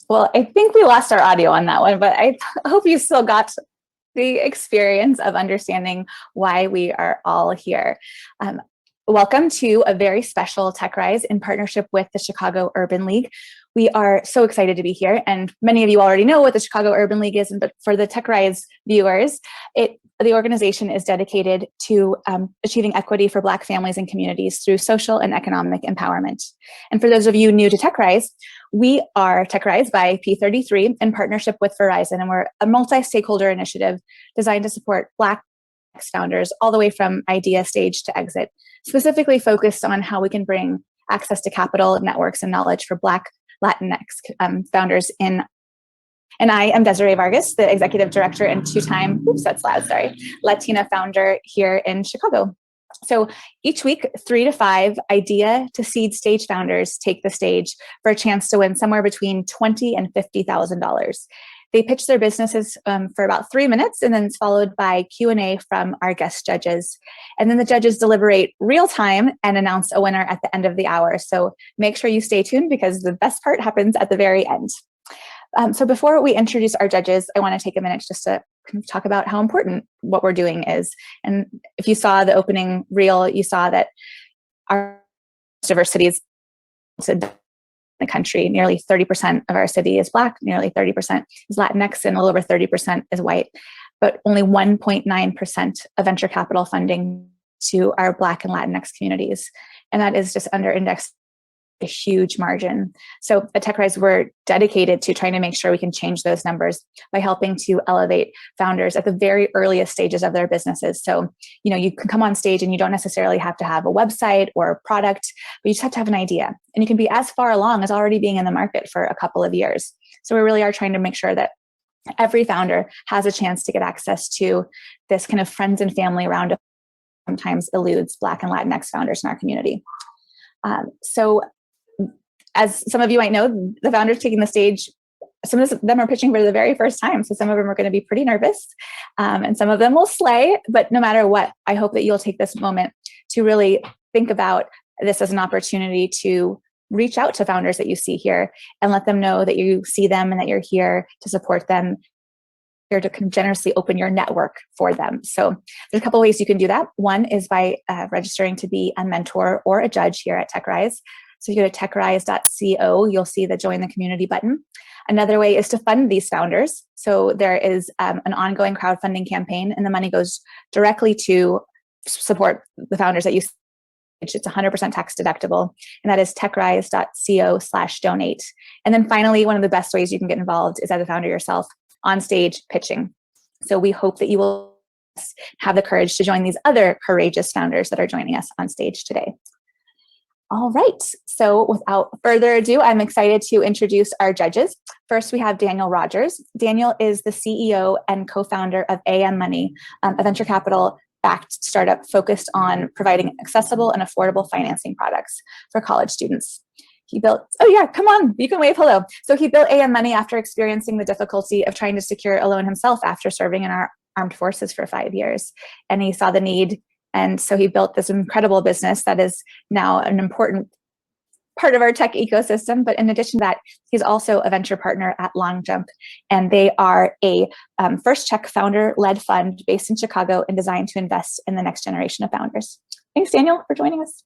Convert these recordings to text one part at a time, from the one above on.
Well, I think we lost our audio on that one, but I hope you still got the experience of understanding why we are all here. Welcome to a very special Tech Rise in partnership with the Chicago Urban League. We are so excited to be here, and many of you already know what the Chicago Urban League is, but for the Tech Rise viewers, the organization is dedicated to achieving equity for Black families and communities through social and economic empowerment. And for those of you new to Tech Rise, we are Tech Rise by P33 in partnership with Verizon, and we're a multi-stakeholder initiative designed to support Black founders all the way from idea stage to exit, specifically focused on how we can bring access to capital, networks, and knowledge for Black Latinx founders in. And I am Desiree Vargas, the executive director and two-time, Latina founder here in Chicago. So each week, 3 to 5 idea to seed stage founders take the stage for a chance to win somewhere between $20,000 and $50,000. They pitch their businesses for about 3 minutes, and then it's followed by Q&A from our guest judges. And then the judges deliberate real time and announce a winner at the end of the hour. So make sure you stay tuned because the best part happens at the very end. So before we introduce our judges, I want to take a minute just to talk about how important what we're doing is. And if you saw the opening reel, you saw that our diversity is in the country. Nearly 30% of our city is Black, nearly 30% is Latinx, and a little over 30% is white. But only 1.9% of venture capital funding to our Black and Latinx communities. And that is just under indexed a huge margin. So at Tech Rise, we're dedicated to trying to make sure we can change those numbers by helping to elevate founders at the very earliest stages of their businesses. So, you can come on stage and you don't necessarily have to have a website or a product, but you just have to have an idea. And you can be as far along as already being in the market for a couple of years. So we really are trying to make sure that every founder has a chance to get access to this kind of friends and family round of sometimes eludes Black and Latinx founders in our community. So as some of you might know, the founders taking the stage, some of them are pitching for the very first time. So some of them are going to be pretty nervous and some of them will slay. But no matter what, I hope that you'll take this moment to really think about this as an opportunity to reach out to founders that you see here and let them know that you see them and that you're here to support them, here to generously open your network for them. So there's a couple ways you can do that. One is by registering to be a mentor or a judge here at Tech Rise. So you go to techrise.co, you'll see the join the community button. Another way is to fund these founders. So there is an ongoing crowdfunding campaign and the money goes directly to support the founders that you see. It's 100% tax deductible, and that is techrise.co/donate. And then finally, one of the best ways you can get involved is as a founder yourself on stage pitching. So we hope that you will have the courage to join these other courageous founders that are joining us on stage today. All right, so without further ado, I'm excited to introduce our judges. First, we have Daniel Rogers. Daniel is the CEO and co-founder of AM Money, a venture capital-backed startup focused on providing accessible and affordable financing products for college students. He built, oh yeah, come on, you can wave hello. So he built AM Money after experiencing the difficulty of trying to secure a loan himself after serving in our armed forces for 5 years. And he saw the need. And so he built this incredible business that is now an important part of our tech ecosystem. But in addition to that, he's also a venture partner at Longjump. And they are a first check founder-led fund based in Chicago and designed to invest in the next generation of founders. Thanks, Daniel, for joining us.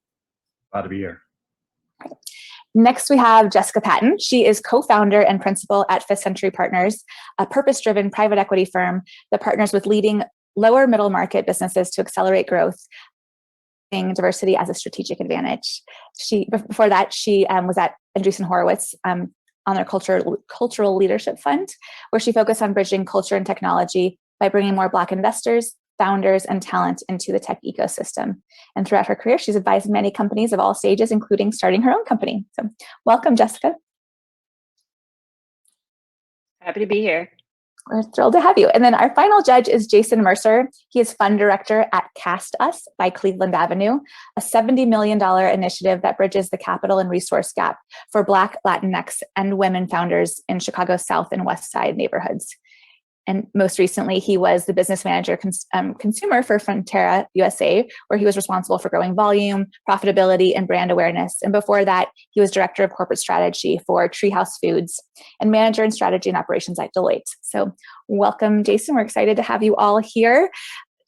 Glad to be here. Okay. Next, we have Jessica Patton. She is co-founder and principal at Fifth Century Partners, a purpose-driven private equity firm that partners with leading lower middle market businesses to accelerate growth, diversity as a strategic advantage. Before that, she was at Andreessen Horowitz on their cultural leadership fund, where she focused on bridging culture and technology by bringing more Black investors, founders, and talent into the tech ecosystem. And throughout her career, she's advised many companies of all stages, including starting her own company. So welcome, Jessica. Happy to be here. We're thrilled to have you. And then our final judge is Jason Mercer. He is fund director at Cast Us by Cleveland Avenue, a $70 million initiative that bridges the capital and resource gap for Black, Latinx, and women founders in Chicago's South and West Side neighborhoods. And most recently, he was the business manager consumer for Frontera USA, where he was responsible for growing volume, profitability, and brand awareness. And before that, he was director of corporate strategy for Treehouse Foods and manager in strategy and operations at Deloitte. So welcome, Jason. We're excited to have you all here.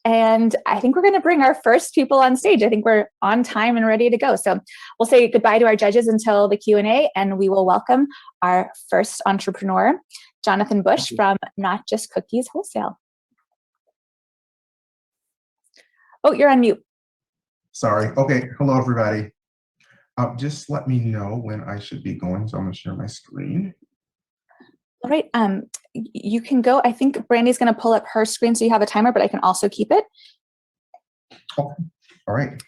And I think we're going to bring our first people on stage. I think we're on time and ready to go. So we'll say goodbye to our judges until the Q&A, and we will welcome our first entrepreneur, Jonathan Bush from Not Just Cookies Wholesale. Oh, you're on mute. Sorry. Okay. Hello, everybody. Just let me know when I should be going. So I'm going to share my screen. All right. You can go. I think Brandy's going to pull up her screen so you have a timer, but I can also keep it. Okay. All right.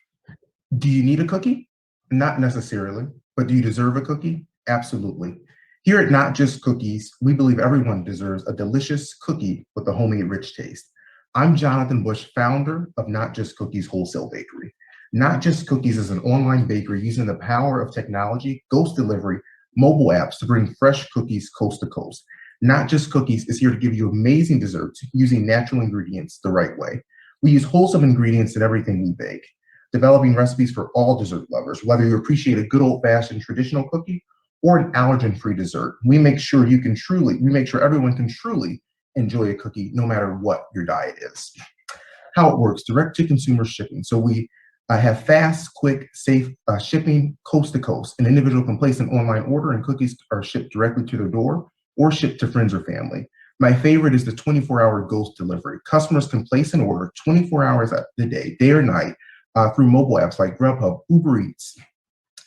Do you need a cookie? Not necessarily, but do you deserve a cookie? Absolutely. Here at Not Just Cookies, we believe everyone deserves a delicious cookie with a homemade rich taste. I'm Jonathan Bush, founder of Not Just Cookies Wholesale Bakery. Not Just Cookies is an online bakery using the power of technology, ghost delivery, mobile apps to bring fresh cookies coast to coast. Not Just Cookies is here to give you amazing desserts using natural ingredients the right way. We use wholesome ingredients in everything we bake, developing recipes for all dessert lovers, whether you appreciate a good old-fashioned traditional cookie or an allergen-free dessert. We make sure everyone can truly enjoy a cookie no matter what your diet is. How it works, direct to consumer shipping. So we have fast, quick, safe shipping coast to coast. An individual can place an online order and cookies are shipped directly to their door or shipped to friends or family. My favorite is the 24-hour ghost delivery. Customers can place an order 24 hours a day or night through mobile apps like Grubhub, Uber Eats,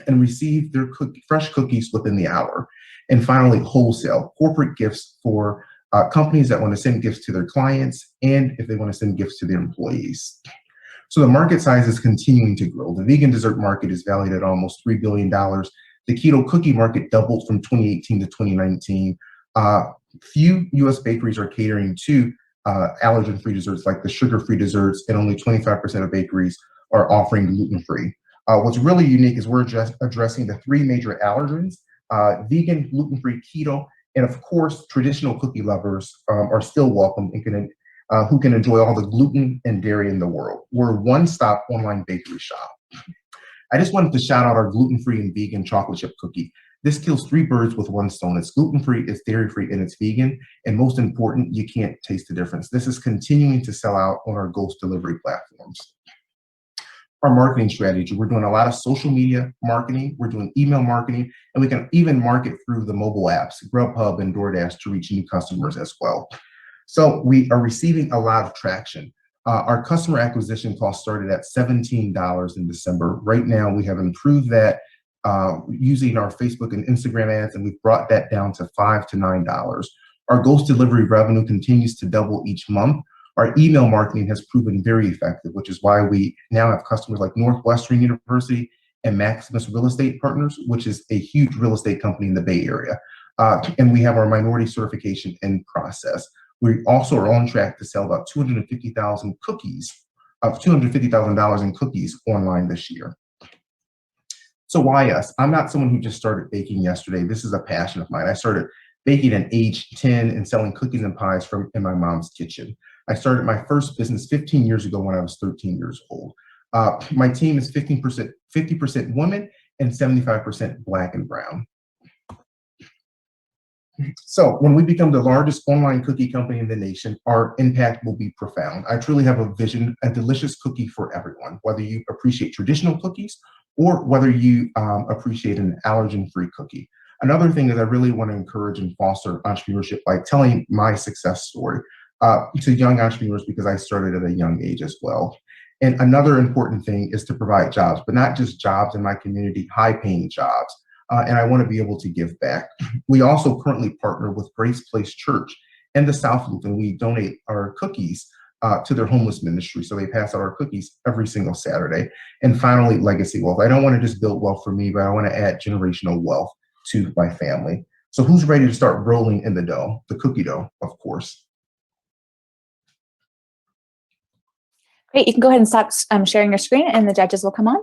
and receive their fresh cookies within the hour. And finally, wholesale, corporate gifts for companies that want to send gifts to their clients and if they want to send gifts to their employees. So the market size is continuing to grow. The vegan dessert market is valued at almost $3 billion. The keto cookie market doubled from 2018 to 2019. Few US bakeries are catering to allergen-free desserts like the sugar-free desserts, and only 25% of bakeries are offering gluten-free. What's really unique is we're just addressing the three major allergens: vegan, gluten-free, keto, and of course, traditional cookie lovers are still welcome and who can enjoy all the gluten and dairy in the world. We're a one-stop online bakery shop. I just wanted to shout out our gluten-free and vegan chocolate chip cookie. This kills three birds with one stone. It's gluten-free, it's dairy-free, and it's vegan. And most important, you can't taste the difference. This is continuing to sell out on our ghost delivery platforms. Our marketing strategy, we're doing a lot of social media marketing, we're doing email marketing, and we can even market through the mobile apps, Grubhub and DoorDash, to reach new customers as well. So we are receiving a lot of traction. Our customer acquisition cost started at $17 in December. Right now, we have improved that using our Facebook and Instagram ads, and we've brought that down to $5 to $9. Our ghost delivery revenue continues to double each month. Our email marketing has proven very effective, which is why we now have customers like Northwestern University and Maximus Real Estate Partners, which is a huge real estate company in the Bay Area. And we have our minority certification in process. We also are on track to sell about 250,000 cookies, $250,000 in cookies online this year. So why us? I'm not someone who just started baking yesterday. This is a passion of mine. I started baking at age 10 and selling cookies and pies in my mom's kitchen. I started my first business 15 years ago when I was 13 years old. My team is 50% women and 75% Black and brown. So when we become the largest online cookie company in the nation, our impact will be profound. I truly have a vision, a delicious cookie for everyone, whether you appreciate traditional cookies or whether you appreciate an allergen-free cookie. Another thing is I really want to encourage and foster entrepreneurship by telling my success story to young entrepreneurs, because I started at a young age as well. And another important thing is to provide jobs, but not just jobs in my community, high-paying jobs. And I want to be able to give back. We also currently partner with Grace Place Church in the South Loop, and we donate our cookies to their homeless ministry. So they pass out our cookies every single Saturday. And finally, legacy wealth. I don't want to just build wealth for me, but I want to add generational wealth to my family. So who's ready to start rolling in the dough? The cookie dough, of course. Great, you can go ahead and stop sharing your screen and the judges will come on.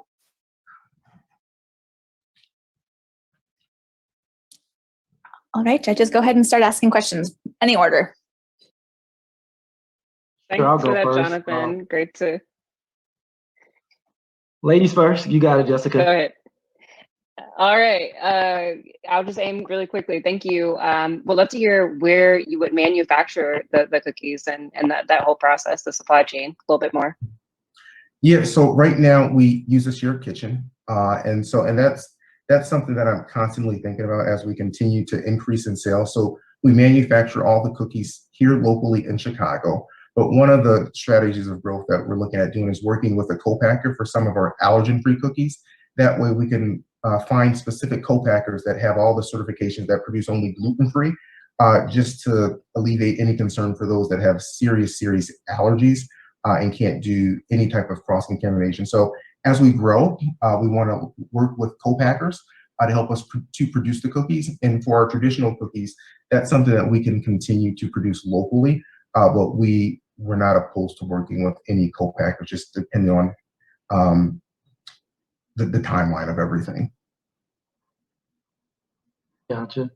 All right, judges, go ahead and start asking questions. Any order. Thanks I'll for go that, first. Jonathan. Great to Ladies first. You got it, Jessica. go ahead. All right. I'll just aim really quickly. Thank you. We'd love to hear where you would manufacture the cookies and that whole process, the supply chain, a little bit more. Yeah, so right now we use a shared kitchen. And that's something that I'm constantly thinking about as we continue to increase in sales. So we manufacture all the cookies here locally in Chicago. But one of the strategies of growth that we're looking at doing is working with a co-packer for some of our allergen-free cookies. That way we can find specific co-packers that have all the certifications that produce only gluten-free, just to alleviate any concern for those that have serious allergies and can't do any type of cross-contamination. So as we grow, we want to work with co-packers to help us to produce the cookies. And for our traditional cookies, that's something that we can continue to produce locally, but we're not opposed to working with any co-packer, just depending on the timeline of everything. Gotcha.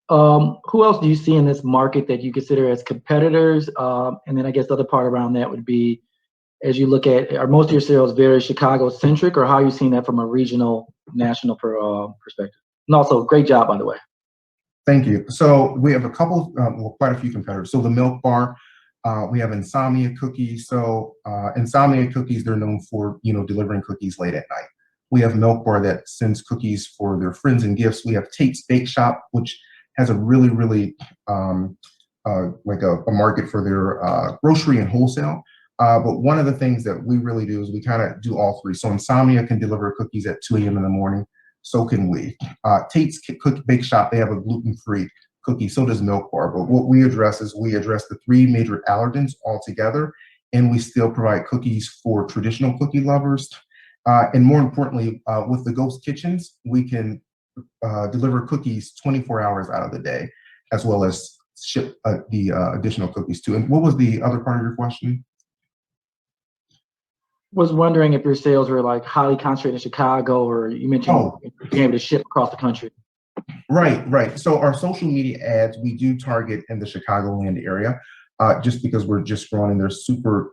Who else do you see in this market that you consider as competitors? And then I guess the other part around that would be, as you look at, are most of your sales very Chicago centric, or how are you seeing that from a regional, national perspective? And also, great job, by the way. Thank you. So we have a couple, quite a few competitors. So the Milk Bar, we have Insomnia Cookies. So Insomnia Cookies, they're known for, delivering cookies late at night. We have Milk Bar that sends cookies for their friends and gifts. We have Tate's Bake Shop, which has a really like a market for their grocery and wholesale. But one of the things that we really do is we kind of do all three. So Insomnia can deliver cookies at 2 a.m. in the morning. So can we. Tate's Bake Shop, they have a gluten-free cookie. So does Milk Bar. But what we address is we address the 3 major allergens all together, and we still provide cookies for traditional cookie lovers. And more importantly, with the ghost kitchens, we can deliver cookies 24 hours out of the day, as well as ship the additional cookies too. And what was the other part of your question? Was wondering if your sales were like highly concentrated in Chicago, or you mentioned being able to ship across the country. Right. So our social media ads, we do target in the Chicagoland area, just because we're just growing and they're super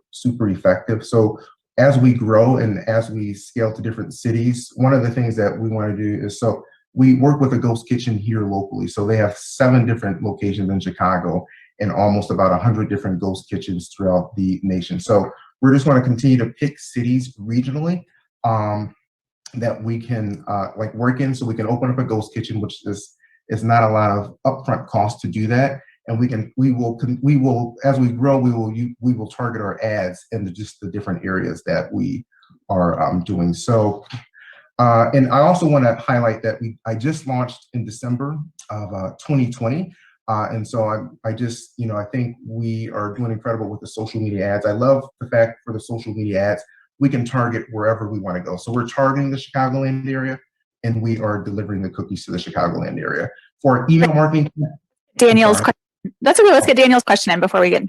effective. So as we grow and as we scale to different cities, one of the things that we want to do is, so we work with a ghost kitchen here locally. So they have 7 different locations in Chicago and almost about 100 different ghost kitchens throughout the nation. So we're just going to continue to pick cities regionally that we can like work in, so we can open up a ghost kitchen, which is not a lot of upfront cost to do that. And we will as we grow, we will target our ads into just the different areas that we are doing. So and I also want to highlight that I just launched in December of 2020. And so I just, I think we are doing incredible with the social media ads. I love the fact for the social media ads, we can target wherever we want to go. So we're targeting the Chicagoland area, and we are delivering the cookies to the Chicagoland area. For email marketing. Daniel's question. That's okay. Let's get Daniel's question in before we get.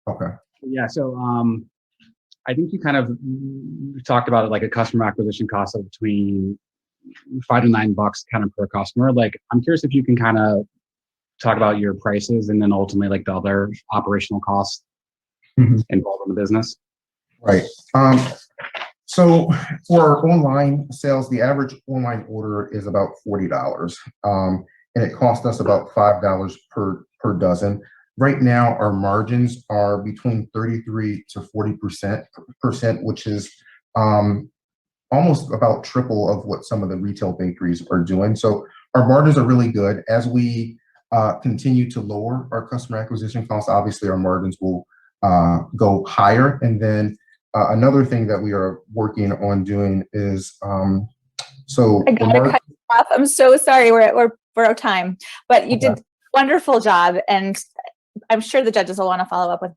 Okay. Yeah. So I think you kind of talked about it, like a customer acquisition cost of between $5 to $9 kind of per customer. Like, I'm curious if you can kind of talk about your prices and then ultimately like the other operational costs involved in the business. Right. So for our online sales, the average online order is about $40, and it costs us about $5 per dozen. Right now, our margins are between 33 to 40%, which is almost about triple of what some of the retail bakeries are doing. So our margins are really good. As we continue to lower our customer acquisition costs, obviously our margins will go higher. And then another thing that we are working on doing is so I gotta cut you off. I'm so sorry. We're out of time, but you did a wonderful job, and I'm sure the judges will want to follow up with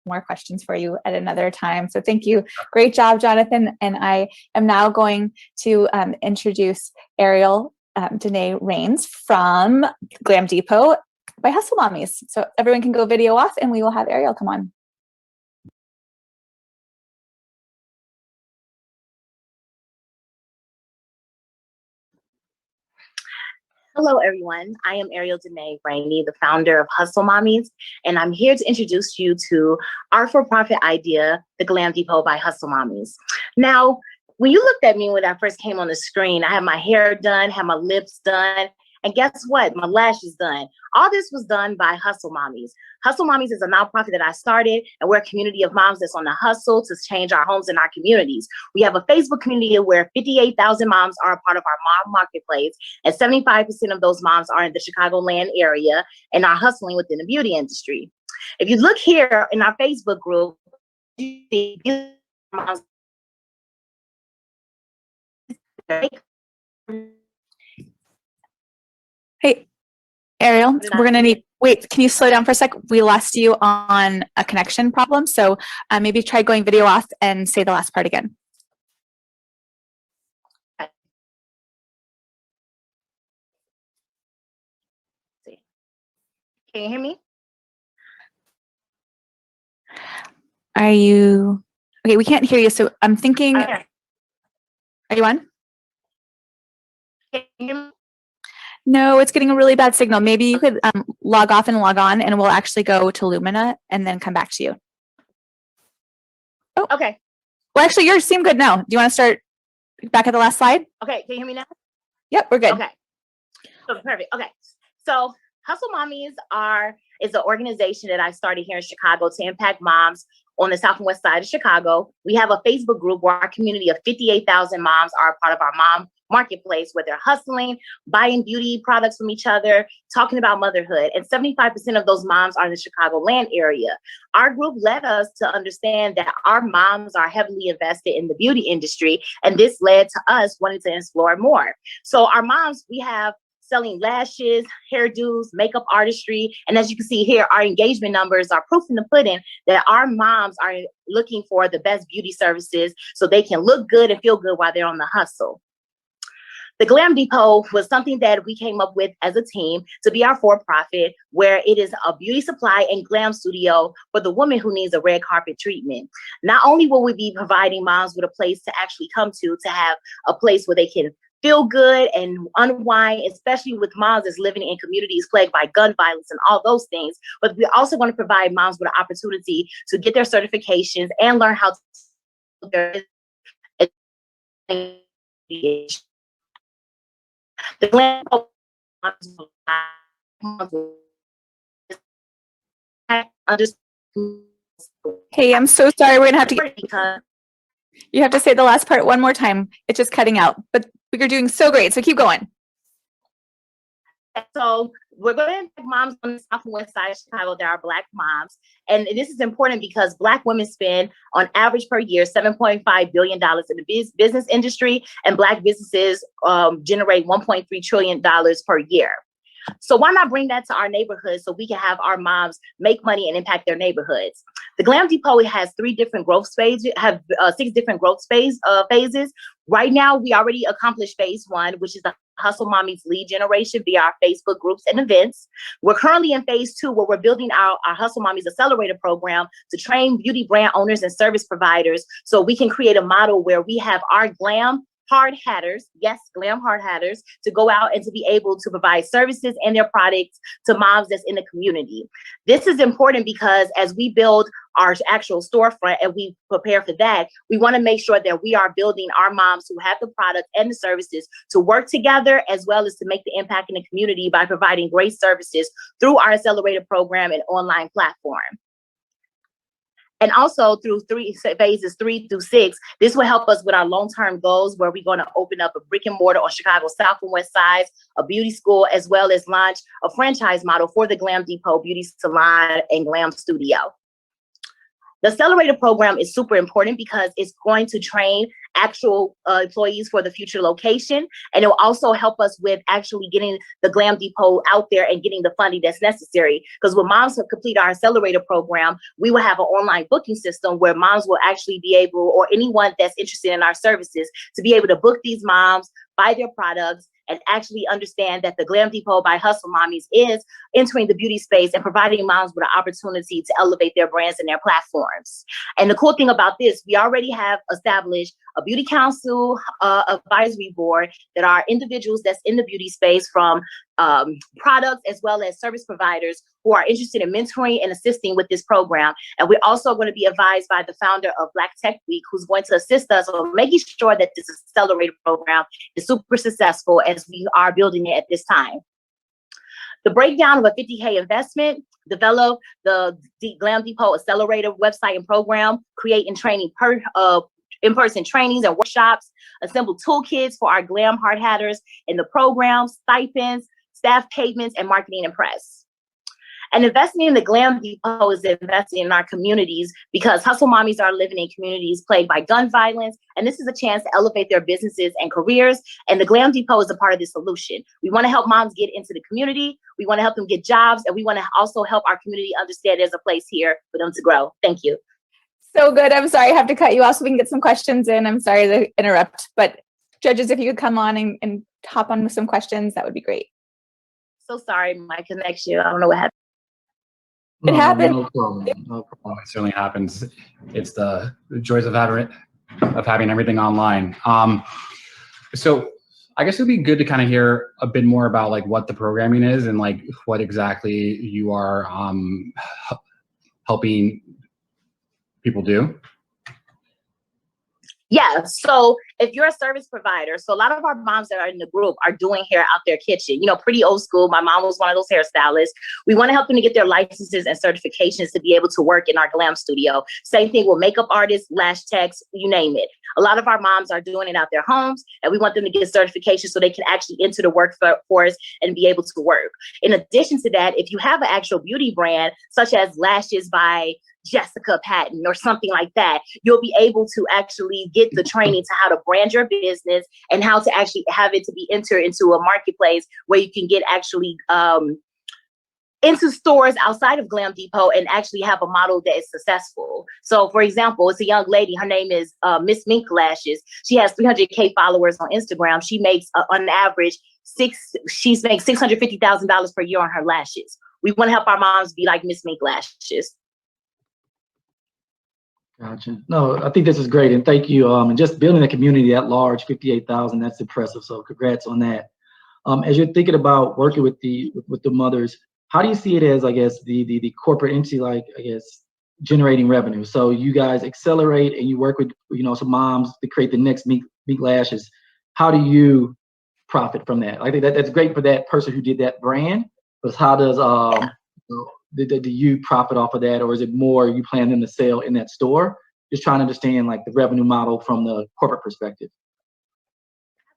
more questions for you at another time. So thank you. Great job, Jonathan. And I am now going to introduce Ariel Danae Rains from Glam Depot by Hustle Mommies. So everyone can go video off, and we will have Ariel come on. Hello, everyone. I am Ariel Danae Rainey, the founder of Hustle Mommies, and I'm here to introduce you to our for-profit idea, the Glam Depot by Hustle Mommies. Now, when you looked at me when I first came on the screen, I had my hair done, had my lips done, and guess what? My lashes done. All this was done by Hustle Mommies. Hustle Mommies is a nonprofit that I started, and we're a community of moms that's on the hustle to change our homes and our communities. We have a Facebook community where 58,000 moms are a part of our mom marketplace, and 75% of those moms are in the Chicagoland area and are hustling within the beauty industry. If you look here in our Facebook group, you see moms. Hey, Ariel, we're gonna need, wait, can you slow down for a sec? We lost you on a connection problem, so maybe try going video off and say the last part again. Can you hear me? Are you, okay, we can't hear you, so I'm thinking, Okay. are you on? Can you hear me? No, it's getting a really bad signal. Maybe you could log off and log on, and we'll actually go to Lumina and then come back to you. Okay. Well, actually, yours seem good now. Do you want to start back at the last slide? Okay. Can you hear me now? Yep, we're good. Okay. So perfect. Okay. So Hustle Mommies is an organization that I started here in Chicago to impact moms on the south and west side of Chicago. We have a Facebook group where our community of 58,000 moms are a part of our mom marketplace, where they're hustling, buying beauty products from each other, talking about motherhood. And 75% of those moms are in the Chicagoland area. Our group led us to understand that our moms are heavily invested in the beauty industry. And this led to us wanting to explore more. So our moms, we have selling lashes, hairdos, makeup artistry. And as you can see here, our engagement numbers are proof in the pudding that our moms are looking for the best beauty services so they can look good and feel good while they're on the hustle. The Glam Depot was something that we came up with as a team to be our for-profit, where it is a beauty supply and glam studio for the woman who needs a red carpet treatment. Not only will we be providing moms with a place to actually come to have a place where they can feel good and unwind, especially with moms that's living in communities plagued by gun violence and all those things. But we're also going to provide moms with an opportunity to get their certifications and learn how to the Glam Hey, I'm so sorry. We're gonna have to get, because you have to say the last part one more time. It's just cutting out, but you're doing so great. So keep going. so we're going to impact moms on the south and west side of Chicago that are Black moms. And this is important because Black women spend on average per year $7.5 billion in the business industry, and Black businesses generate $1.3 trillion per year. So why not bring that to our neighborhoods so we can have our moms make money and impact their neighborhoods? The Glam Depot has 3 different growth phases, 6 different growth phases. Right now, we already accomplished phase 1, which is the Hustle Mommies lead generation via our Facebook groups and events. We're currently in phase 2, where we're building our Hustle Mommies Accelerator program to train beauty brand owners and service providers so we can create a model where we have our glam hard hatters, yes, glam hard hatters, to go out and to be able to provide services and their products to moms that's in the community. This is important because as we build our actual storefront and we prepare for that, we want to make sure that we are building our moms who have the products and the services to work together, as well as to make the impact in the community by providing great services through our accelerator program and online platform. And also through phases 3 through 6, this will help us with our long-term goals, where we're going to open up a brick and mortar on Chicago's south and west sides, a beauty school, as well as launch a franchise model for the Glam Depot Beauty Salon and Glam Studio. The Accelerator program is super important because it's going to train actual employees for the future location, and it will also help us with actually getting the Glam Depot out there and getting the funding that's necessary. Because when moms complete our Accelerator program, we will have an online booking system where moms will actually be able, or anyone that's interested in our services, to be able to book these moms, buy their products, and actually understand that the Glam Depot by Hustle Mommies is entering the beauty space and providing moms with an opportunity to elevate their brands and their platforms. And the cool thing about this, we already have established a beauty council advisory board that are individuals that's in the beauty space from products as well as service providers who are interested in mentoring and assisting with this program. And we're also going to be advised by the founder of Black Tech Week, who's going to assist us on making sure that this accelerator program is super successful as we are building it at this time. The breakdown of a 50K investment, develop the Glam Depot Accelerator website and program, create and training in-person trainings and workshops, assemble toolkits for our Glam hard hatters in the program, stipends, staff payments, and marketing and press. And investing in the Glam Depot is investing in our communities because hustle mommies are living in communities plagued by gun violence. And this is a chance to elevate their businesses and careers. And the Glam Depot is a part of the solution. We want to help moms get into the community. We want to help them get jobs. And we want to also help our community understand there's a place here for them to grow. Thank you. So good. I'm sorry, I have to cut you off so we can get some questions in. I'm sorry to interrupt, but judges, if you could come on and hop on with some questions, that would be great. So sorry, my connection. I don't know what happened. It happened. No problem. No problem. It certainly happens. It's the joys of having everything online. So I guess it'd be good to kind of hear a bit more about like what the programming is and like what exactly you are helping people do. Yeah, so if you're a service provider, so a lot of our moms that are in the group are doing hair out their kitchen, you know, pretty old school. My mom was one of those hairstylists. We want to help them to get their licenses and certifications to be able to work in our Glam studio. Same thing with makeup artists, lash techs, you name it. A lot of our moms are doing it out their homes, and we want them to get certification so they can actually enter the workforce and be able to work. In addition to that, if you have an actual beauty brand, such as Lashes by Jessica Patton or something like that, you'll be able to actually get the training to how to brand your business and how to actually have it to be entered into a marketplace where you can get actually into stores outside of Glam Depot and actually have a model that is successful. So for example, it's a young lady, her name is Miss Mink Lashes. She has 300K followers on Instagram. She makes on average she's makes $650,000 per year on her lashes. We want to help our moms be like Miss Mink Lashes. Gotcha. No, I think this is great, and thank you. And just building a community at large, 58,000, that's impressive. So congrats on that. As you're thinking about working with the mothers, how do you see it as, I guess, the corporate entity, like, I guess, generating revenue? So you guys accelerate and you work with, you know, some moms to create the next Mink Lashes. How do you profit from that? I think that's great for that person who did that brand, but how does do you profit off of that, or is it more you plan them to sell in that store? Just trying to understand like the revenue model from the corporate perspective.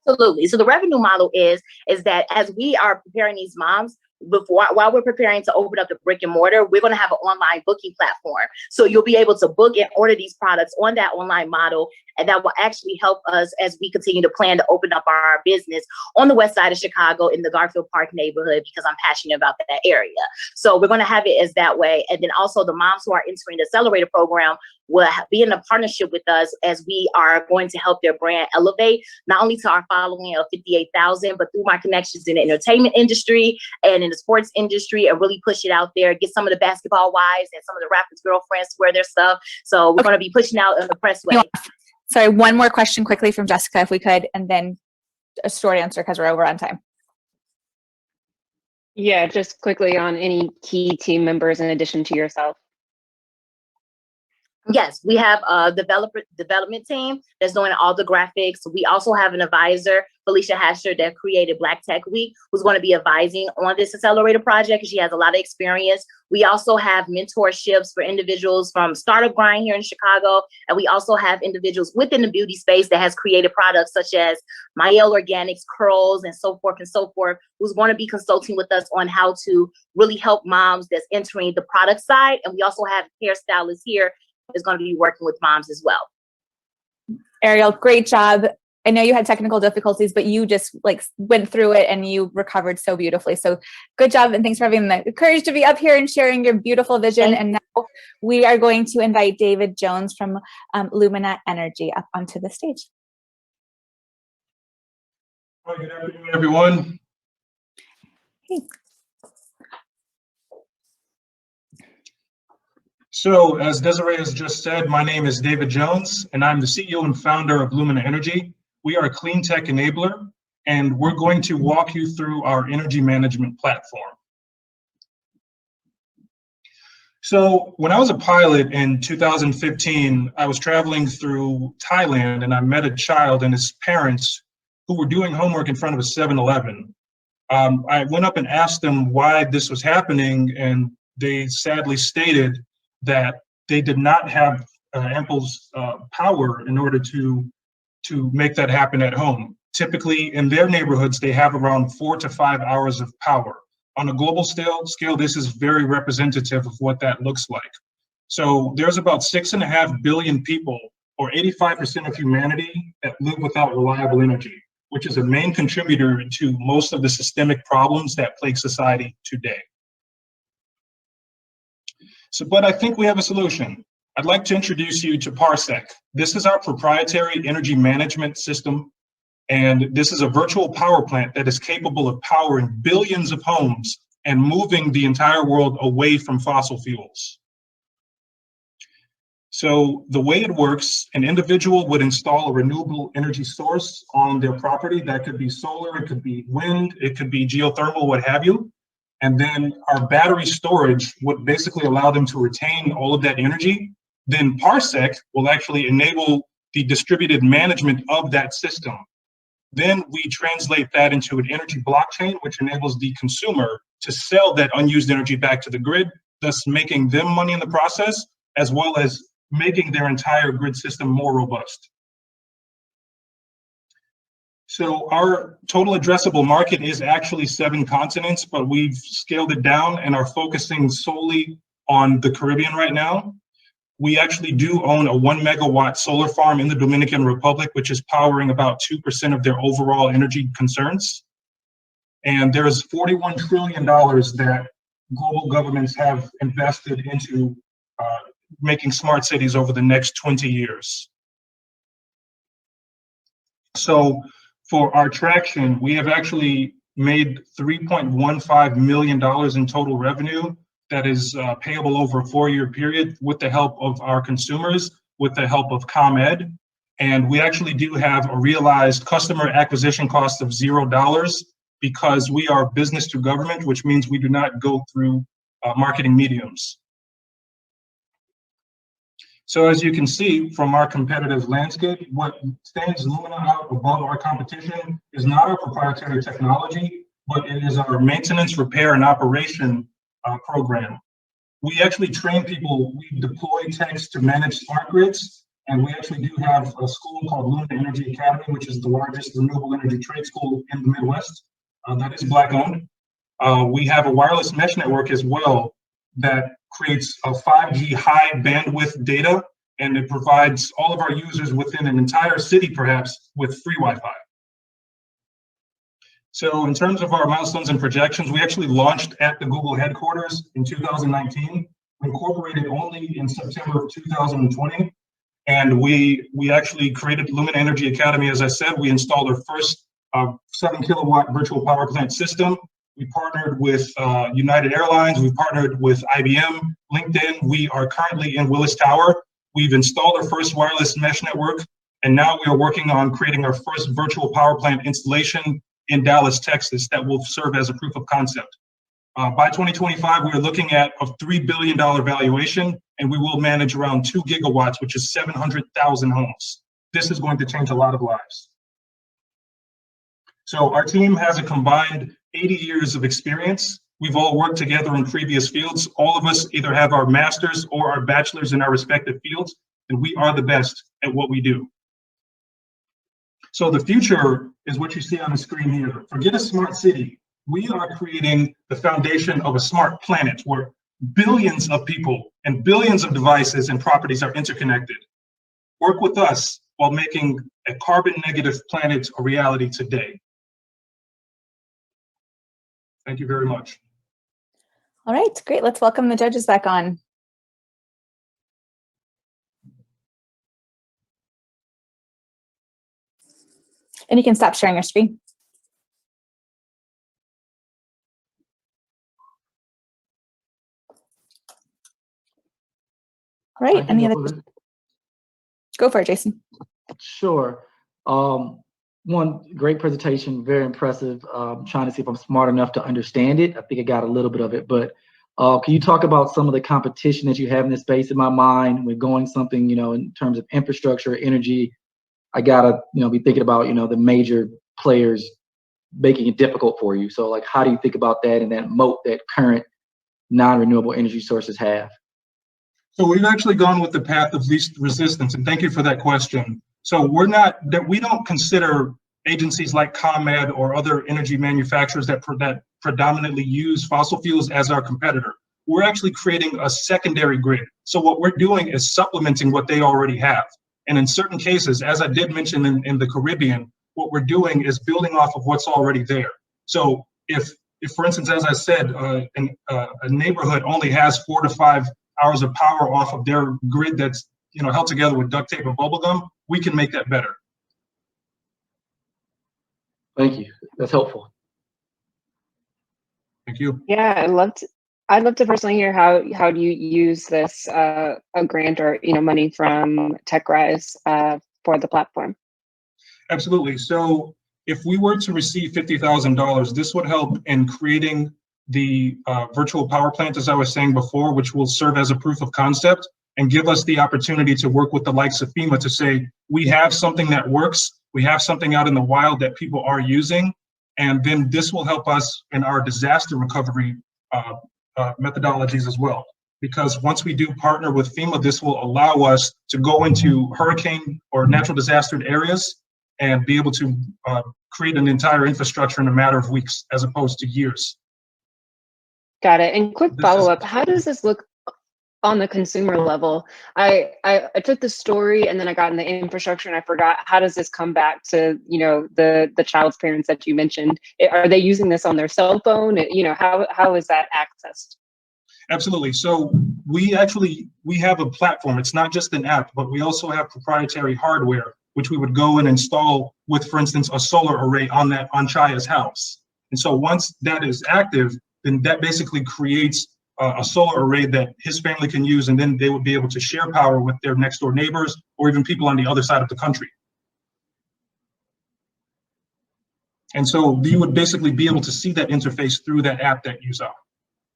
Absolutely. So the revenue model is that as we are preparing these moms, while we're preparing to open up the brick and mortar, we're going to have an online booking platform. So you'll be able to book and order these products on that online model. And that will actually help us as we continue to plan to open up our business on the west side of Chicago in the Garfield Park neighborhood, because I'm passionate about that area. So we're going to have it as that way. And then also the moms who are entering the accelerator program will be in a partnership with us as we are going to help their brand elevate, not only to our following of 58,000, but through my connections in the entertainment industry and in the sports industry, and really push it out there, get some of the basketball wives and some of the rappers' girlfriends to wear their stuff. So we're going to be pushing out in the press way. Sorry, one more question quickly from Jessica, if we could, and then a short answer because we're over on time. Yeah, just quickly on any key team members in addition to yourself. Yes, we have a development team that's doing all the graphics. We also have an advisor, Felicia Hasher, that created Black Tech Week, who's going to be advising on this accelerator project. She has a lot of experience. We also have mentorships for individuals from Startup Grind here in Chicago. And we also have individuals within the beauty space that has created products such as Mael Organics, curls, and so forth, who's going to be consulting with us on how to really help moms that's entering the product side. And we also have hairstylists here is going to be working with moms as well. Ariel, great job. I know you had technical difficulties, but you just like went through it and you recovered so beautifully. So good job, and thanks for having the courage to be up here and sharing your beautiful vision. And now we are going to invite David Jones from Lumina Energy up onto the stage. Hi, good afternoon, everyone. Hey. So as Desiree has just said, my name is David Jones, and I'm the CEO and founder of Lumina Energy. We are a clean tech enabler, and we're going to walk you through our energy management platform. So when I was a pilot in 2015, I was traveling through Thailand and I met a child and his parents who were doing homework in front of a 7-Eleven. I went up and asked them why this was happening, and they sadly stated that they did not have ample power in order to make that happen at home. Typically, in their neighborhoods, they have around 4 to 5 hours of power. On a global scale, this is very representative of what that looks like. So there's about 6.5 billion people, or 85% of humanity, that live without reliable energy, which is a main contributor to most of the systemic problems that plague society today. So, but I think we have a solution. I'd like to introduce you to Parsec. This is our proprietary energy management system. And this is a virtual power plant that is capable of powering billions of homes and moving the entire world away from fossil fuels. So the way it works, an individual would install a renewable energy source on their property. That could be solar, it could be wind, it could be geothermal, what have you. And then our battery storage would basically allow them to retain all of that energy. Then Parsec will actually enable the distributed management of that system. Then we translate that into an energy blockchain, which enables the consumer to sell that unused energy back to the grid, thus making them money in the process, as well as making their entire grid system more robust. So our total addressable market is actually 7 continents, but we've scaled it down and are focusing solely on the Caribbean right now. We actually do own a 1 megawatt solar farm in the Dominican Republic, which is powering about 2% of their overall energy concerns. And there's $41 trillion that global governments have invested into making smart cities over the next 20 years. So for our traction, we have actually made $3.15 million in total revenue that is payable over a 4-year period with the help of our consumers, with the help of ComEd. And we actually do have a realized customer acquisition cost of $0 because we are business to government, which means we do not go through marketing mediums. So as you can see from our competitive landscape, what stands Lumina out above our competition is not our proprietary technology, but it is our maintenance, repair, and operation program. We actually train people, we deploy techs to manage smart grids, and we actually do have a school called Lumina Energy Academy, which is the largest renewable energy trade school in the Midwest that is Black owned. We have a wireless mesh network as well that creates a 5G high bandwidth data, and it provides all of our users within an entire city, perhaps, with free Wi-Fi. So in terms of our milestones and projections, we actually launched at the Google headquarters in 2019, incorporated only in September of 2020. And we actually created Lumina Energy Academy. As I said, we installed our first 7 kilowatt virtual power plant system. We partnered with United Airlines. We partnered with IBM, LinkedIn. We are currently in Willis Tower. We've installed our first wireless mesh network. And now we are working on creating our first virtual power plant installation in Dallas, Texas, that will serve as a proof of concept. By 2025, we are looking at a $3 billion valuation, and we will manage around 2 gigawatts, which is 700,000 homes. This is going to change a lot of lives. So our team has a combined 80 years of experience. We've all worked together in previous fields. All of us either have our master's or our bachelor's in our respective fields, and we are the best at what we do. So the future is what you see on the screen here. Forget a smart city. We are creating the foundation of a smart planet where billions of people and billions of devices and properties are interconnected. Work with us while making a carbon negative planet a reality today. Thank you very much. All right, great. Let's welcome the judges back on. And you can stop sharing your screen. Right. I can Any go other? first. Go for it, Jason. Sure. One, great presentation, very impressive. Trying to see if I'm smart enough to understand it. I think I got a little bit of it, but can you talk about some of the competition that you have in this space? In my mind, we're going something, in terms of infrastructure, energy. I gotta, be thinking about, the major players making it difficult for you. So, like, how do you think about that and that moat that current non-renewable energy sources have? So we've actually gone with the path of least resistance, and thank you for that question. So we don't consider agencies like ComEd or other energy manufacturers that predominantly use fossil fuels as our competitor. We're actually creating a secondary grid. So what we're doing is supplementing what they already have. And in certain cases, as I did mention in the Caribbean, what we're doing is building off of what's already there. So if for instance, as I said, a neighborhood only has 4 to 5 hours of power off of their grid that's held together with duct tape and bubble gum, we can make that better. Thank you. That's helpful. Thank you. Yeah, I'd love to personally hear how do you use this a grant or money from TechRise for the platform. Absolutely. So if we were to receive $50,000, this would help in creating the virtual power plant, as I was saying before, which will serve as a proof of concept and give us the opportunity to work with the likes of FEMA to say, we have something that works, we have something out in the wild that people are using, and then this will help us in our disaster recovery methodologies as well. Because once we do partner with FEMA, this will allow us to go into hurricane or natural disaster areas and be able to create an entire infrastructure in a matter of weeks as opposed to years. Got it. And quick This is- follow-up, how does this look on the consumer level? I took the story and then I got in the infrastructure and I forgot, how does this come back to, the child's parents that you mentioned? Are they using this on their cell phone? How is that accessed? Absolutely. So we have a platform. It's not just an app, but we also have proprietary hardware, which we would go and install with, for instance, a solar array on Chaya's house. And so once that is active, then that basically creates a solar array that his family can use, and then they would be able to share power with their next door neighbors or even people on the other side of the country. And so you would basically be able to see that interface through that app that you saw.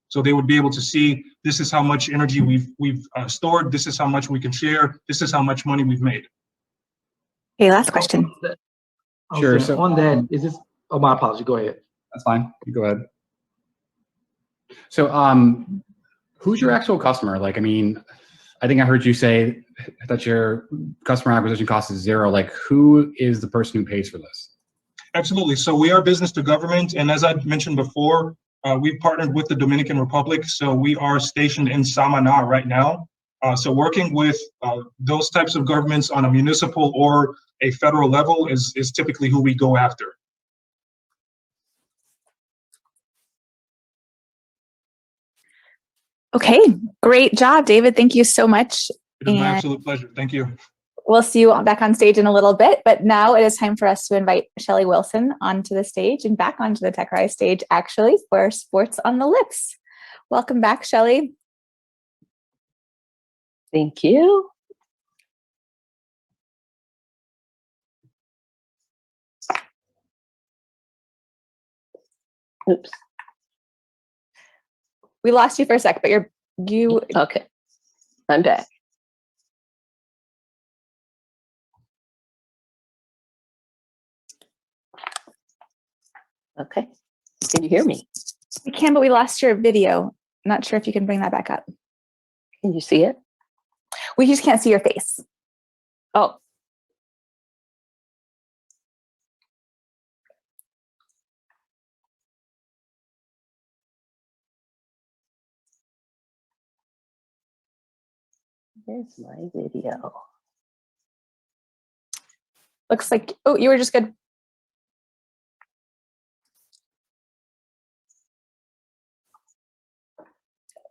So they would be able to see, this is how much energy we've stored, this is how much we can share, this is how much money we've made. Okay, last question. Sure, So so, on that, is this? Oh, my apologies. Go ahead. That's fine. You go ahead. So, who's your actual customer? Like, I mean, I think I heard you say that your customer acquisition cost is 0. Like, who is the person who pays for this? Absolutely. So we are business to government. And as I mentioned before, we've partnered with the Dominican Republic. So we are stationed in Samaná right now. So working with those types of governments on a municipal or a federal level is typically who we go after. Okay, great job, David. Thank you so much. It is my And absolute pleasure. Thank you. we'll see you back on stage in a little bit, but now it is time for us to invite Shelly Wilson onto the stage and back onto the TechRise stage, actually, for Sports on the Lips. Welcome back, Shelly. Thank you. Oops. We lost you for a sec, but you Okay. I'm back. Okay. Can you hear me? we can, but we lost your video. Not sure if you can bring that back up. Can you see it? We just can't see your face. Oh. There's my video. Looks like, oh, you were just good.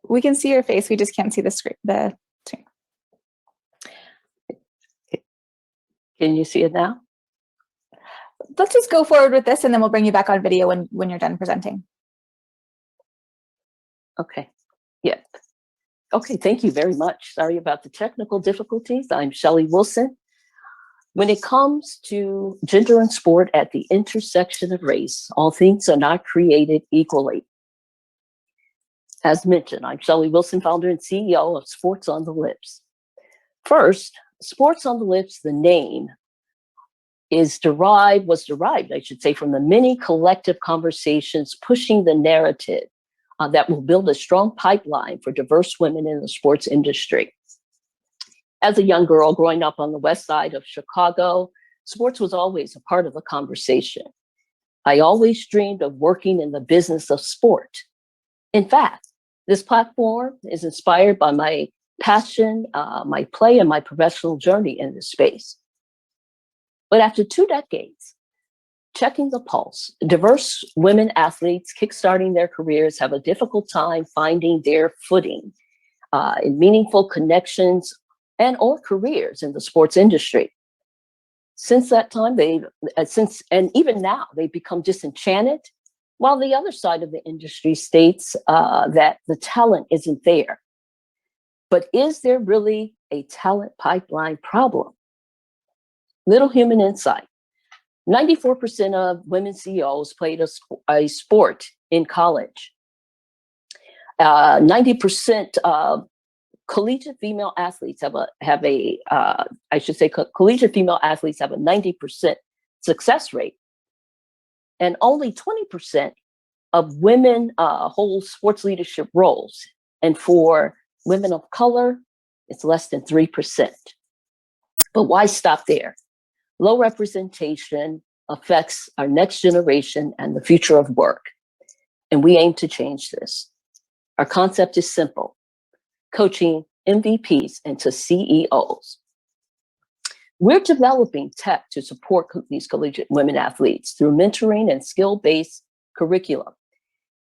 We can see your face. We just can't see the screen. Can you see it now? Let's just go forward with this and then we'll bring you back on video when you're done presenting. Okay. Yep. Okay, thank you very much. Sorry about the technical difficulties. I'm Shelley Wilson. When it comes to gender and sport at the intersection of race, all things are not created equally. As mentioned, I'm Shelley Wilson, founder and CEO of Sports on the Lips. First, Sports on the Lips, the name, was derived, I should say, from the many collective conversations pushing the narrative that will build a strong pipeline for diverse women in the sports industry. As a young girl growing up on the west side of Chicago, sports was always a part of the conversation. I always dreamed of working in the business of sport. In fact, this platform is inspired by my passion, my play, and my professional journey in this space. But after 2 decades, checking the pulse, diverse women athletes kickstarting their careers have a difficult time finding their footing in meaningful connections and or careers in the sports industry. Since that time, and even now, they've become disenchanted, while the other side of the industry states that the talent isn't there. But is there really a talent pipeline problem? Little human insight. 94% of women CEOs played a sport in college. 90% of collegiate female athletes collegiate female athletes have a 90% success rate. And only 20% of women hold sports leadership roles. And for women of color, it's less than 3%. But why stop there? Low representation affects our next generation and the future of work. And we aim to change this. Our concept is simple: coaching MVPs into CEOs. We're developing tech to support these collegiate women athletes through mentoring and skill-based curriculum.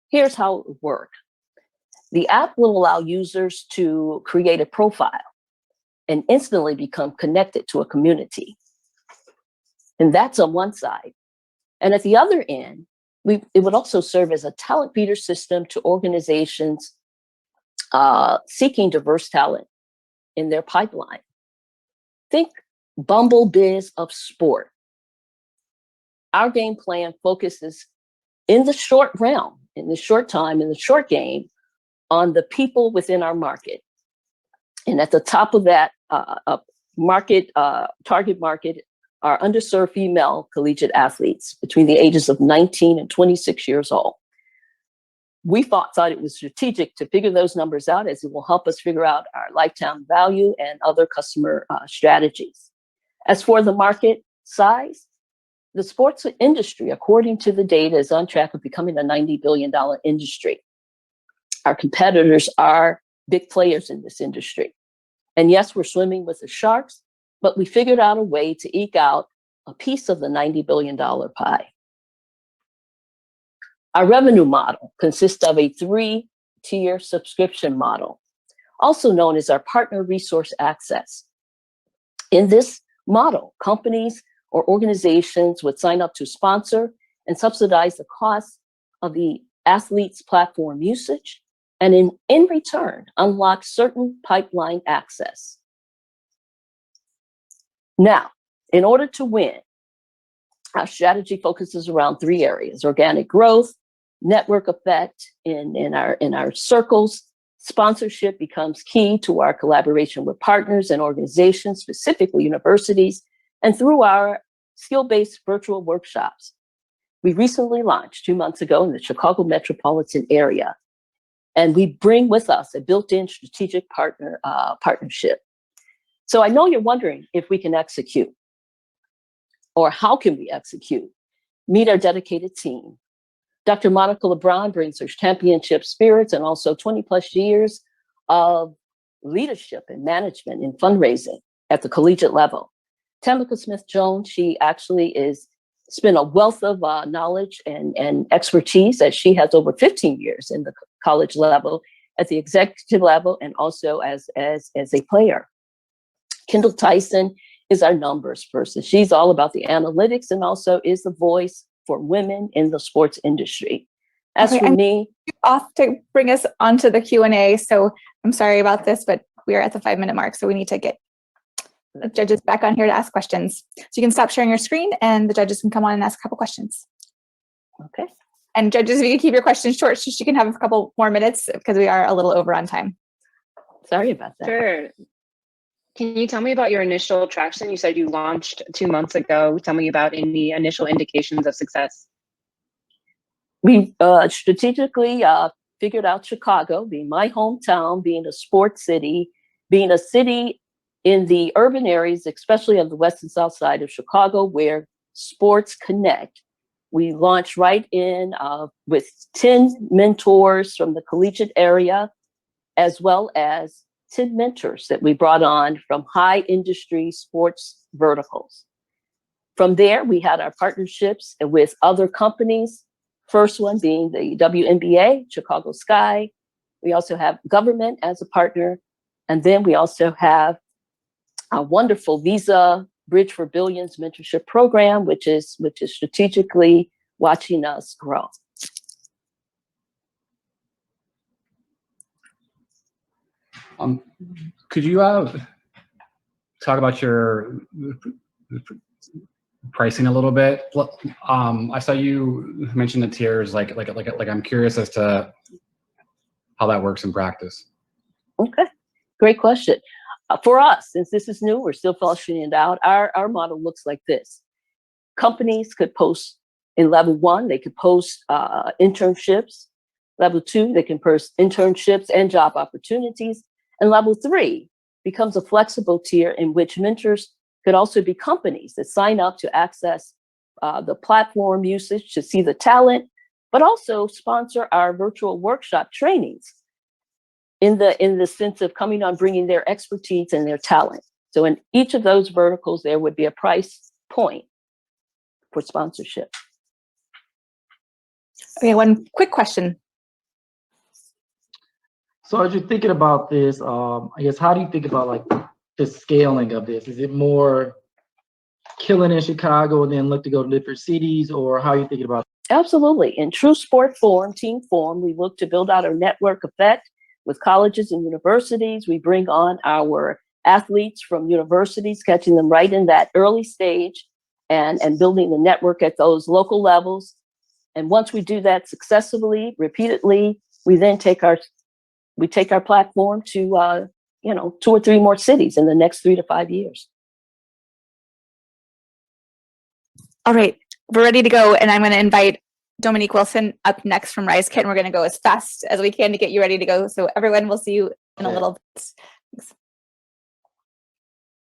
Here's how it will work. The app will allow users to create a profile and instantly become connected to a community. And that's on one side. And at the other end, it would also serve as a talent feeder system to organizations seeking diverse talent in their pipeline. Think Bumblebiz of sport. Our game plan focuses in the short realm, in the short time, in the short game, on the people within our market. And at the top of that target market are underserved female collegiate athletes between the ages of 19 and 26 years old. We thought it was strategic to figure those numbers out, as it will help us figure out our lifetime value and other customer strategies. As for the market size, the sports industry, according to the data, is on track of becoming a $90 billion industry. Our competitors are big players in this industry. And yes, we're swimming with the sharks, but we figured out a way to eke out a piece of the $90 billion pie. Our revenue model consists of a 3-tier subscription model, also known as our Partner Resource Access. In this model, companies or organizations would sign up to sponsor and subsidize the cost of the athlete's platform usage, and in return, unlock certain pipeline access. Now, in order to win, our strategy focuses around 3 areas: organic growth, network effect in our circles. Sponsorship becomes key to our collaboration with partners and organizations, specifically universities, and through our skill-based virtual workshops. We recently launched 2 months ago in the Chicago metropolitan area, and we bring with us a built-in strategic partnership. So I know you're wondering if we can execute, or how can we execute? Meet our dedicated team. Dr. Monica LeBron brings her championship spirits and also 20 plus years of leadership and management in fundraising at the collegiate level. Tamika Smith-Jones, she actually spent a wealth of knowledge and expertise, as she has over 15 years in the college level, at the executive level, and also as a player. Kendall Tyson is our numbers person. She's all about the analytics and also is the voice for women in the sports industry. As Okay, for me, off to bring us onto the Q&A. So I'm sorry about this, but we are at the 5-minute mark. So we need to get the judges back on here to ask questions. So you can stop sharing your screen and the judges can come on and ask a couple questions. okay. And judges, if you can keep your questions short, so you can have a couple more minutes because we are a little over on time. Sorry about that. Sure. Can you tell me about your initial traction? You said you launched 2 months ago. Tell me about any initial indications of success. We strategically figured out Chicago, being my hometown, being a sports city, being a city in the urban areas, especially on the west and south side of Chicago, where sports connect. We launched right in with 10 mentors from the collegiate area, as well as 10 mentors that we brought on from high industry sports verticals. From there, we had our partnerships with other companies. First one being the WNBA, Chicago Sky. We also have government as a partner. And then we also have a wonderful Visa Bridge for Billions mentorship program, which is strategically watching us grow. Could you talk about your pricing a little bit? I saw you mention the tiers. Like I'm curious as to how that works in practice. Okay, great question. For us, since this is new, we're still fleshing it out. Our model looks like this. Companies could post in level 1, they could post internships. Level 2, they can post internships and job opportunities. And level 3 becomes a flexible tier in which mentors could also be companies that sign up to access the platform usage to see the talent, but also sponsor our virtual workshop trainings in the sense of coming on, bringing their expertise and their talent. So in each of those verticals, there would be a price point for sponsorship. Okay, one quick question. So as you're thinking about this, I guess, how do you think about like the scaling of this? Is it more killing in Chicago and then look to go to different cities, or how are you thinking about it? Absolutely. In true sport form, team form, we look to build out our network effect with colleges and universities. We bring on our athletes from universities, catching them right in that early stage and building the network at those local levels. And once we do that successfully, repeatedly, we then take our platform to 2 or 3 more cities in the next 3 to 5 years. All right, we're ready to go. And I'm going to invite Dominique Wilson up next from RiseKit. And we're going to go as fast as we can to get you ready to go. So everyone, we'll see you in a little bit. Thanks.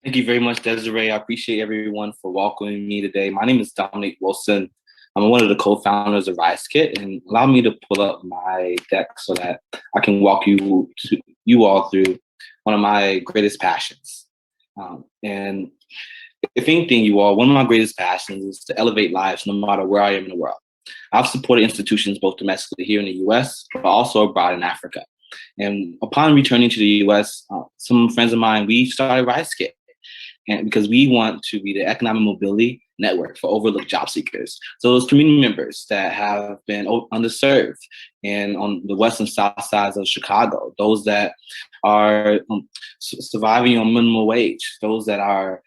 Thank you very much, Desiree. I appreciate everyone for welcoming me today. My name is Dominique Wilson. I'm one of the co-founders of RiseKit, and allow me to pull up my deck so that I can walk you all through one of my greatest passions. And if anything, you all, one of my greatest passions is to elevate lives no matter where I am in the world. I've supported institutions both domestically here in the US, but also abroad in Africa. And upon returning to the US, some friends of mine, we started RiseKit, and because we want to be the economic mobility network for overlooked job seekers. So those community members that have been underserved and on the west and south sides of Chicago, those that are surviving on minimum wage, those that are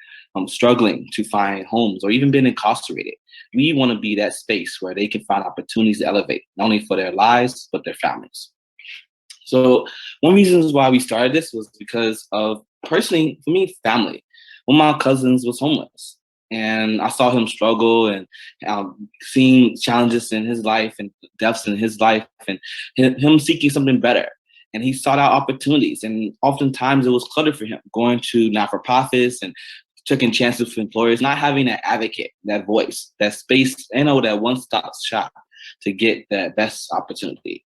struggling to find homes or even been incarcerated. We want to be that space where they can find opportunities to elevate, not only for their lives, but their families. So one reason why we started this was because of, personally, for me, family. One of my cousins was homeless, and I saw him struggle and seeing challenges in his life and deaths in his life and him seeking something better. And he sought out opportunities, and oftentimes it was cluttered for him, going to not-for-profits and taking chances with employers, not having that advocate, that voice, that space, that one-stop shop to get that best opportunity.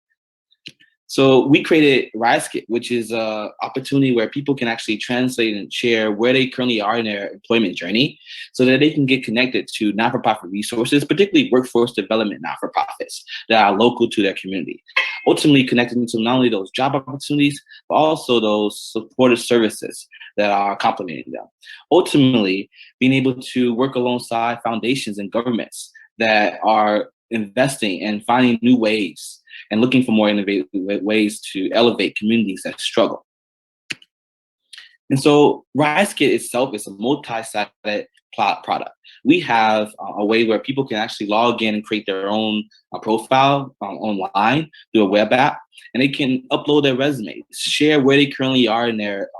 So we created RiseKit, which is an opportunity where people can actually translate and share where they currently are in their employment journey so that they can get connected to not-for-profit resources, particularly workforce development not-for-profits that are local to their community. Ultimately connecting to not only those job opportunities, but also those supportive services that are complementing them. Ultimately, being able to work alongside foundations and governments that are investing and finding new ways and looking for more innovative ways to elevate communities that struggle. And so RiseKit itself is a multi-sided product. We have a way where people can actually log in and create their own profile online through a web app, and they can upload their resumes, share where they currently are in their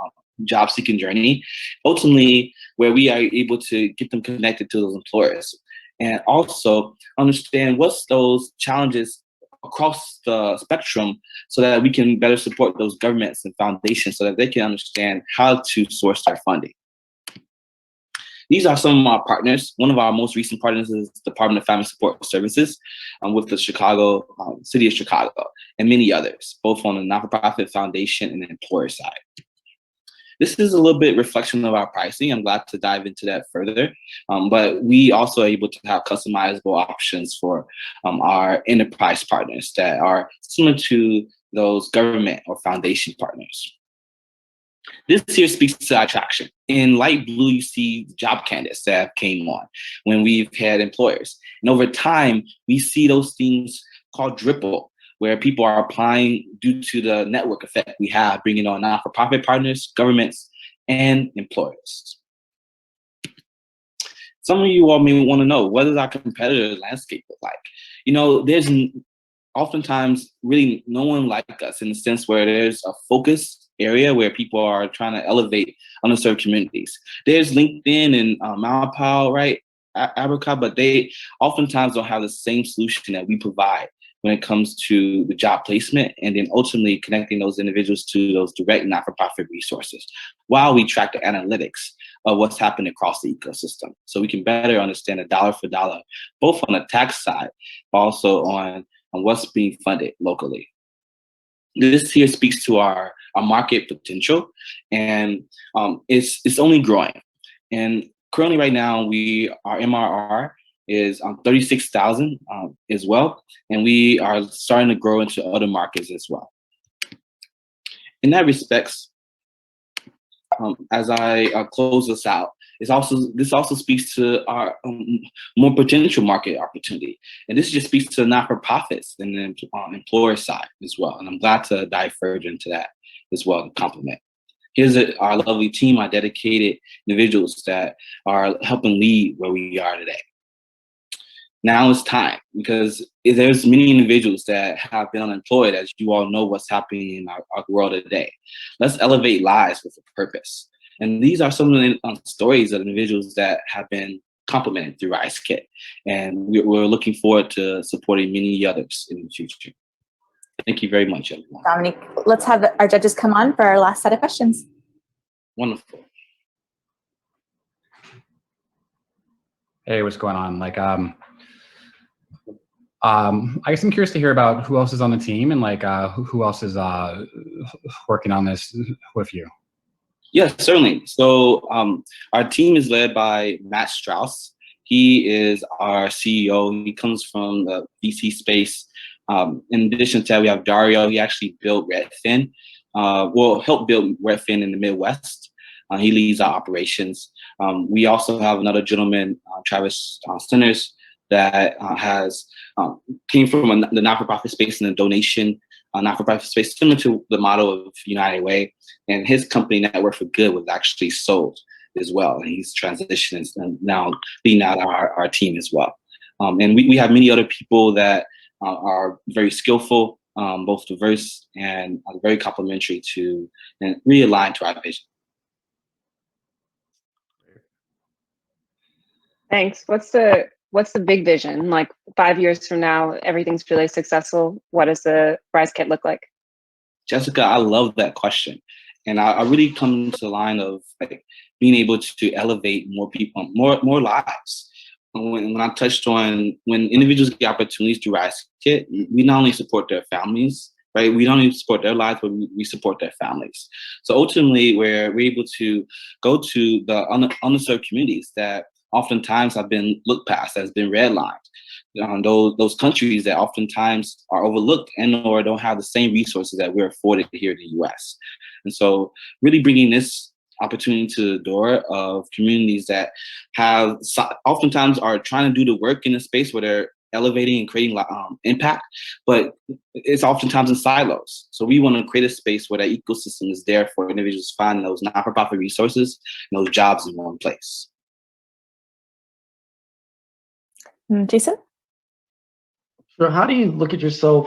job seeking journey, ultimately where we are able to get them connected to those employers, and also understand what's those challenges across the spectrum so that we can better support those governments and foundations so that they can understand how to source their funding. These are some of our partners. One of our most recent partners is the Department of Family Support Services with the City of Chicago, and many others, both on the not-for-profit, foundation, and the employer side. This is a little bit reflection of our pricing. I'm glad to dive into that further. But we also are able to have customizable options for our enterprise partners that are similar to those government or foundation partners. This here speaks to our traction. In light blue, you see job candidates that came on when we've had employers. And over time, we see those things called dripple, where people are applying due to the network effect we have, bringing on not-for-profit partners, governments, and employers. Some of you all may want to know, what does our competitor landscape look like? You know, there's oftentimes really no one like us in the sense where there's a focus area where people are trying to elevate underserved communities. There's LinkedIn and Malpal, right? Abrica, but they oftentimes don't have the same solution that we provide when it comes to the job placement and then ultimately connecting those individuals to those direct not-for-profit resources while we track the analytics of what's happening across the ecosystem. So we can better understand a dollar for dollar, both on the tax side, but also on what's being funded locally. This here speaks to our market potential, and it's only growing. And currently right now, our MRR is 36,000 as well, and we are starting to grow into other markets as well. In that respects, as I close this out, this also speaks to our more potential market opportunity, and this just speaks to not-for-profits and the employer side as well. And I'm glad to dive further into that as well to complement. Here's our lovely team, our dedicated individuals that are helping lead where we are today. Now it's time, because there's many individuals that have been unemployed, as you all know what's happening in our world today. Let's elevate lives with a purpose. And these are some of the stories of individuals that have been complemented through RiseKit. And we're looking forward to supporting many others in the future. Thank you very much, everyone. Dominique, let's have our judges come on for our last set of questions. Wonderful. Hey, what's going on? I guess I'm curious to hear about who else is on the team and who else is working on this with you. Yes, certainly. So our team is led by Matt Strauss. He is our CEO. He comes from the VC space. In addition to that, we have Dario. He actually built Redfin. Helped build Redfin in the Midwest. He leads our operations. We also have another gentleman, Travis Sinners, that came from the not-for-profit space and the donation not-for-profit space, similar to the model of United Way. And his company, Network for Good, was actually sold as well. And he's transitioned and now leading out our team as well. And we have many other people that are very skillful, both diverse and very complementary to and realigned to our vision. Thanks. What's the big vision? Like 5 years from now, everything's really successful. What does the RiseKit look like? Jessica, I love that question. And I really come to the line of being able to elevate more people, more lives. When I touched on when individuals get opportunities to RiseKit, we not only support their families, right? We don't even support their lives, but we support their families. So ultimately, we're able to go to the underserved communities that oftentimes have been looked past, has been redlined. Those countries that oftentimes are overlooked and or don't have the same resources that we're afforded here in the U.S. And so really bringing this opportunity to the door of communities that have oftentimes are trying to do the work in a space where they're elevating and creating impact, but it's oftentimes in silos. So we want to create a space where that ecosystem is there for individuals to find those not-for-profit resources and those jobs in one place. Jason? So how do you look at yourself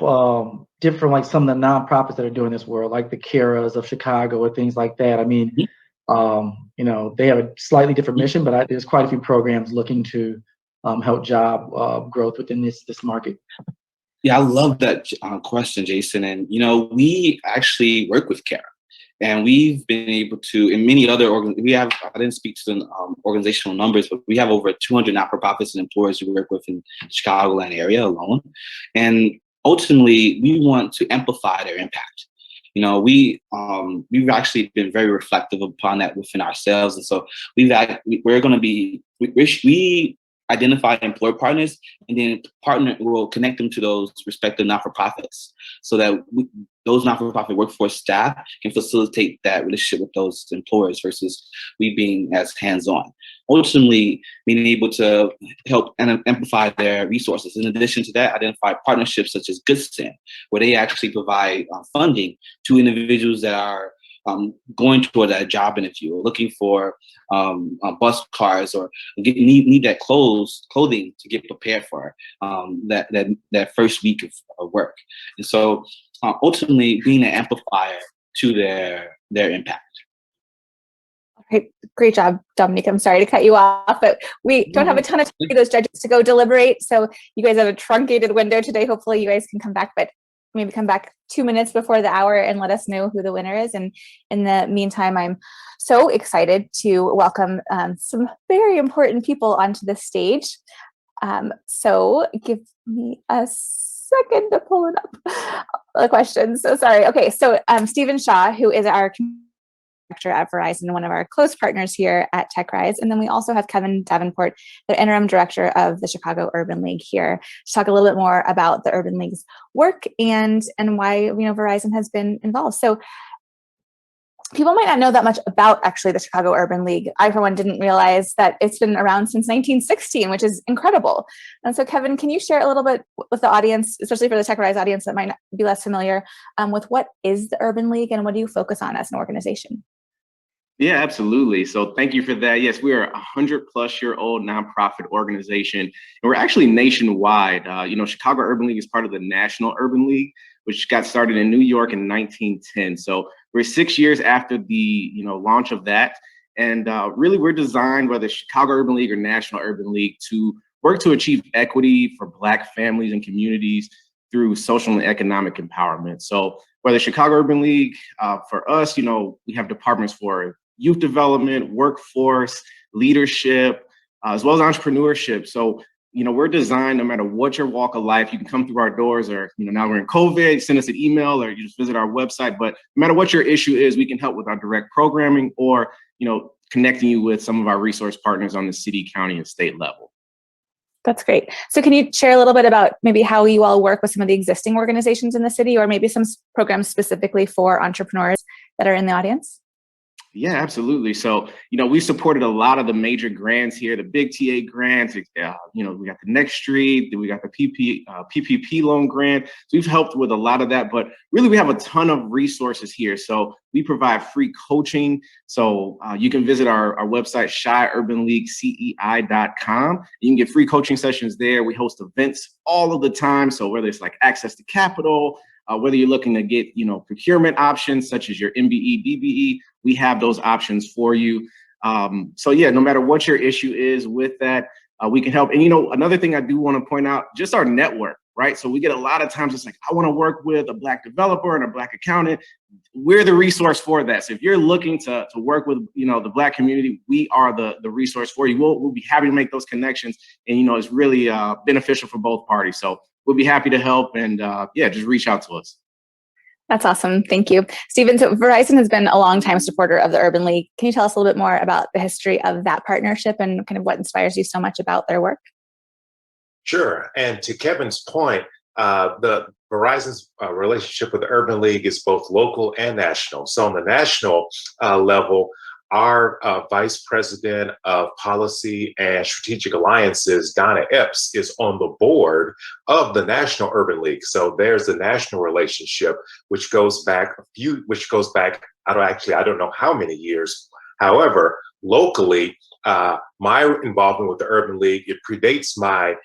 different from like some of the nonprofits that are doing this world, like the Caras of Chicago or things like that? I mean, you know, they have a slightly different mission, but there's quite a few programs looking to help job growth within this market. Yeah, I love that question, Jason. And, you know, we actually work with CARA. And we've been able to, in many other I didn't speak to the organizational numbers, but we have over 200 not-for-profits and employers we work with in the Chicagoland area alone. And ultimately, we want to amplify their impact. You know, we've actually been very reflective upon that within ourselves. And so we identify employer partners and then will connect them to those respective not-for-profits so that those not-for-profit workforce staff can facilitate that relationship with those employers versus we being as hands-on. Ultimately, being able to help and amplify their resources. In addition to that, identify partnerships such as GoodSend, where they actually provide funding to individuals that are going toward that job interview or looking for bus cars or need that clothing to get prepared for that first week of work. And so ultimately being an amplifier to their impact. Great job, Dominique. I'm sorry to cut you off, but we don't have a ton of time for those judges to go deliberate. So you guys have a truncated window today. Hopefully you guys can come back, but maybe come back 2 minutes before the hour and let us know who the winner is. And in the meantime, I'm so excited to welcome some very important people onto the stage. So give me a second to pull it up, the questions. So sorry. Okay, so Stephen Shaw, who is our director at Verizon, one of our close partners here at TechRise. And then we also have Kevin Davenport, the interim director of the Chicago Urban League here, to talk a little bit more about the Urban League's work and why Verizon has been involved. So people might not know that much about actually the Chicago Urban League. I, for one, didn't realize that it's been around since 1916, which is incredible. And so, Kevin, can you share a little bit with the audience, especially for the TechRise audience that might not be less familiar, with what is the Urban League and what do you focus on as an organization? Yeah, absolutely. So thank you for that. Yes, we are a 100-plus-year-old nonprofit organization, and we're actually nationwide. Chicago Urban League is part of the National Urban League, which got started in New York in 1910. So we're 6 years after the launch of that, and really we're designed, whether Chicago Urban League or National Urban League, to work to achieve equity for Black families and communities through social and economic empowerment. So whether Chicago Urban League, for us, we have departments for youth development, workforce, leadership, as well as entrepreneurship. So, we're designed no matter what your walk of life, you can come through our doors or, now we're in COVID, send us an email or you just visit our website. But no matter what your issue is, we can help with our direct programming or, connecting you with some of our resource partners on the city, county, and state level. That's great. So can you share a little bit about maybe how you all work with some of the existing organizations in the city or maybe some programs specifically for entrepreneurs that are in the audience? Yeah, absolutely. So, we supported a lot of the major grants here, the big TA grants, we got the Next Street, we got the PPP loan grant. So we've helped with a lot of that, but really we have a ton of resources here. So we provide free coaching. So you can visit our website, ChiUrbanLeagueCEI.com. You can get free coaching sessions there. We host events all of the time. So whether it's like access to capital, whether you're looking to get, procurement options such as your MBE, DBE, we have those options for you. So yeah, no matter what your issue is with that, we can help. And another thing I do want to point out, just our network, right? So we get a lot of times it's like, I want to work with a Black developer and a Black accountant. We're the resource for that. So if you're looking to work with, the Black community, we are the resource for you. We'll be happy to make those connections. And, it's really beneficial for both parties. So we'll be happy to help and just reach out to us. That's awesome. Thank you. Stephen, so Verizon has been a longtime supporter of the Urban League. Can you tell us a little bit more about the history of that partnership and kind of what inspires you so much about their work? Sure. And to Kevin's point, the Verizon's relationship with the Urban League is both local and national. So on the national level, our Vice President of Policy and Strategic Alliances, Donna Epps, is on the board of the National Urban League. So there's a national relationship which goes back, I don't know how many years. However, locally, my involvement with the Urban League, it predates my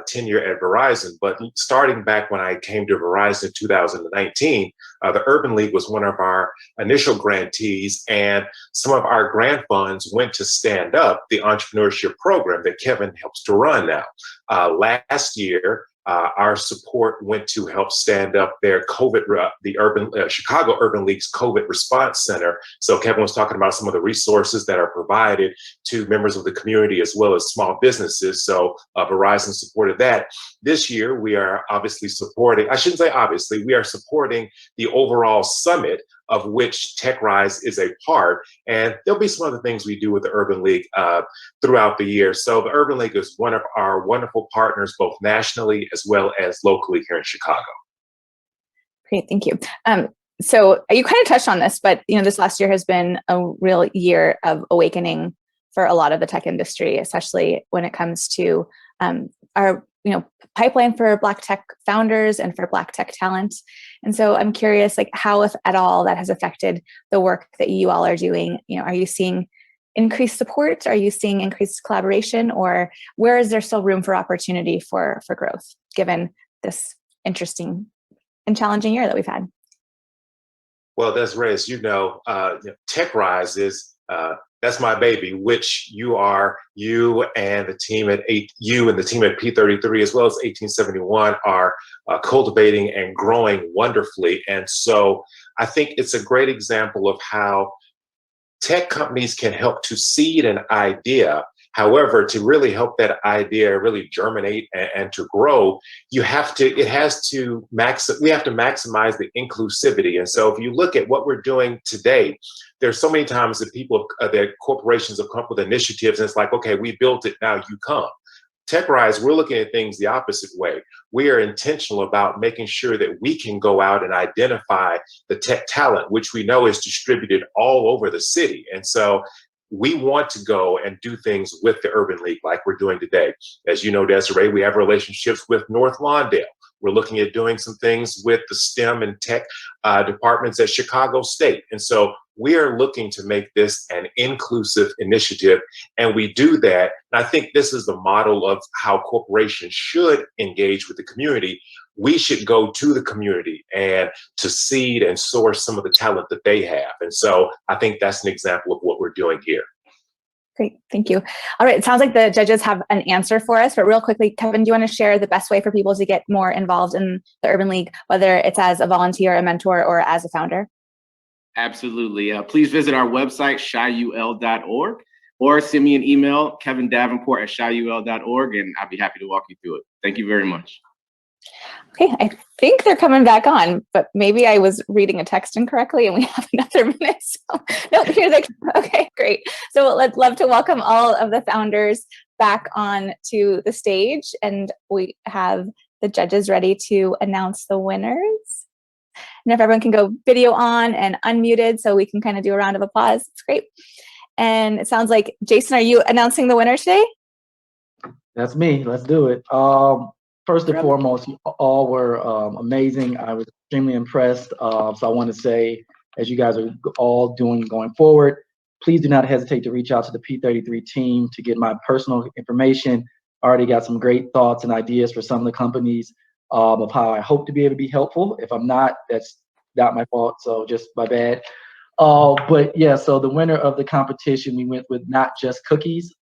tenure at Verizon, but starting back when I came to Verizon in 2019, the Urban League was one of our initial grantees, and some of our grant funds went to stand up the entrepreneurship program that Kevin helps to run now. Last year, our support went to help stand up their the Chicago Urban League's COVID Response Center. So Kevin was talking about some of the resources that are provided to members of the community as well as small businesses. So Verizon supported that. This year, we are obviously supporting, I shouldn't say obviously, we are supporting the overall summit of which TechRise is a part. And there'll be some other things we do with the Urban League throughout the year. So the Urban League is one of our wonderful partners, both nationally as well as locally here in Chicago. Great, thank you. So you kind of touched on this, but this last year has been a real year of awakening for a lot of the tech industry, especially when it comes to our pipeline for Black tech founders and for Black tech talent. And so I'm curious, how, if at all, that has affected the work that you all are doing. Are you seeing increased support? Are you seeing increased collaboration? Or where is there still room for opportunity for growth, given this interesting and challenging year that we've had? Well, Desiree, as you know, TechRise is that's my baby, which you and the team at P33 as well as 1871 are cultivating and growing wonderfully. And so I think it's a great example of how tech companies can help to seed an idea. However, to really help that idea really germinate and to grow, we have to maximize the inclusivity. And so if you look at what we're doing today, there's so many times that corporations have come up with initiatives and it's like, okay, we built it, now you come. TechRise, we're looking at things the opposite way. We are intentional about making sure that we can go out and identify the tech talent, which we know is distributed all over the city. And so we want to go and do things with the Urban League like we're doing today. As you know, Desiree, we have relationships with North Lawndale. We're looking at doing some things with the STEM and tech departments at Chicago State. And so we are looking to make this an inclusive initiative, and we do that. And I think this is the model of how corporations should engage with the community. We should go to the community and to seed and source some of the talent that they have. And so I think that's an example of what we're doing here. Great, thank you. All right, it sounds like the judges have an answer for us, but real quickly, Kevin, do you want to share the best way for people to get more involved in the Urban League, whether it's as a volunteer, a mentor, or as a founder? Absolutely. Please visit our website, chiul.org, or send me an email, kevindavenport@chiul.org, and I'll be happy to walk you through it. Thank you very much. Okay, I think they're coming back on, but maybe I was reading a text incorrectly and we have another minute. So, no, here they come. Okay, great. So I'd love to welcome all of the founders back on to the stage, and we have the judges ready to announce the winners. And if everyone can go video on and unmuted so we can kind of do a round of applause, it's great. And it sounds like, Jason, are you announcing the winner today? That's me. Let's do it. First and foremost, you all were amazing. I was extremely impressed. So I want to say, as you guys are all doing going forward, please do not hesitate to reach out to the P33 team to get my personal information. I already got some great thoughts and ideas for some of the companies of how I hope to be able to be helpful. If I'm not, that's not my fault. So just my bad. But yeah, so the winner of the competition, we went with Not Just Cookies.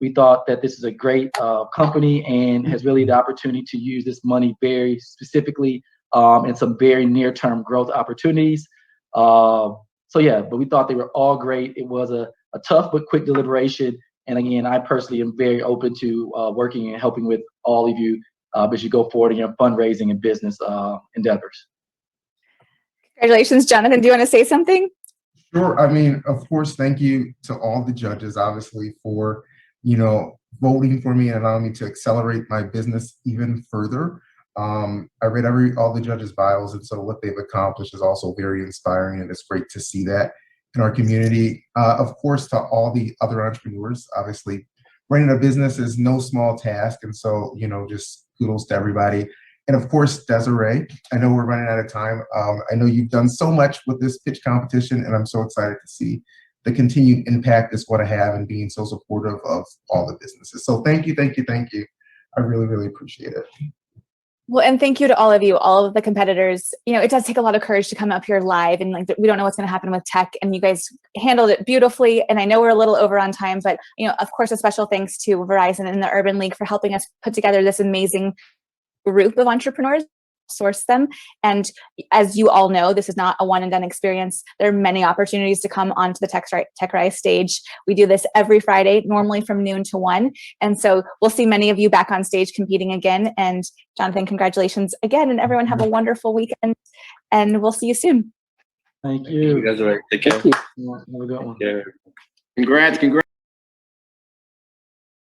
We thought that this is a great company and has really the opportunity to use this money very specifically in some very near-term growth opportunities. So yeah, but we thought they were all great. It was a tough but quick deliberation. And again, I personally am very open to working and helping with all of you as you go forward in your fundraising and business endeavors. Congratulations, Jonathan. Do you want to say something? Sure. I mean, of course, thank you to all the judges, obviously, for voting for me and allowing me to accelerate my business even further. I read all the judges' bios, and so what they've accomplished is also very inspiring, and it's great to see that. in our community. Of course, to all the other entrepreneurs, obviously, running a business is no small task. And so, just kudos to everybody. And of course, Desiree, I know we're running out of time. I know you've done so much with this pitch competition, and I'm so excited to see the continued impact it's going to have and being so supportive of all the businesses. So thank you, thank you, thank you. I really, really appreciate it. Well, and thank you to all of you, all of the competitors. It does take a lot of courage to come up here live, and we don't know what's going to happen with tech, and you guys handled it beautifully. And I know we're a little over on time, but of course, a special thanks to Verizon and the Urban League for helping us put together this amazing group of entrepreneurs, source them. And as you all know, this is not a one and done experience. There are many opportunities to come onto the TechRise stage. We do this every Friday, normally from noon to 1. And so we'll see many of you back on stage competing again. And Jonathan, congratulations again. And everyone have a wonderful weekend. And we'll see you soon. Thank you. You guys are right. Take care. Thank you. Have a good one. Yeah. Congrats.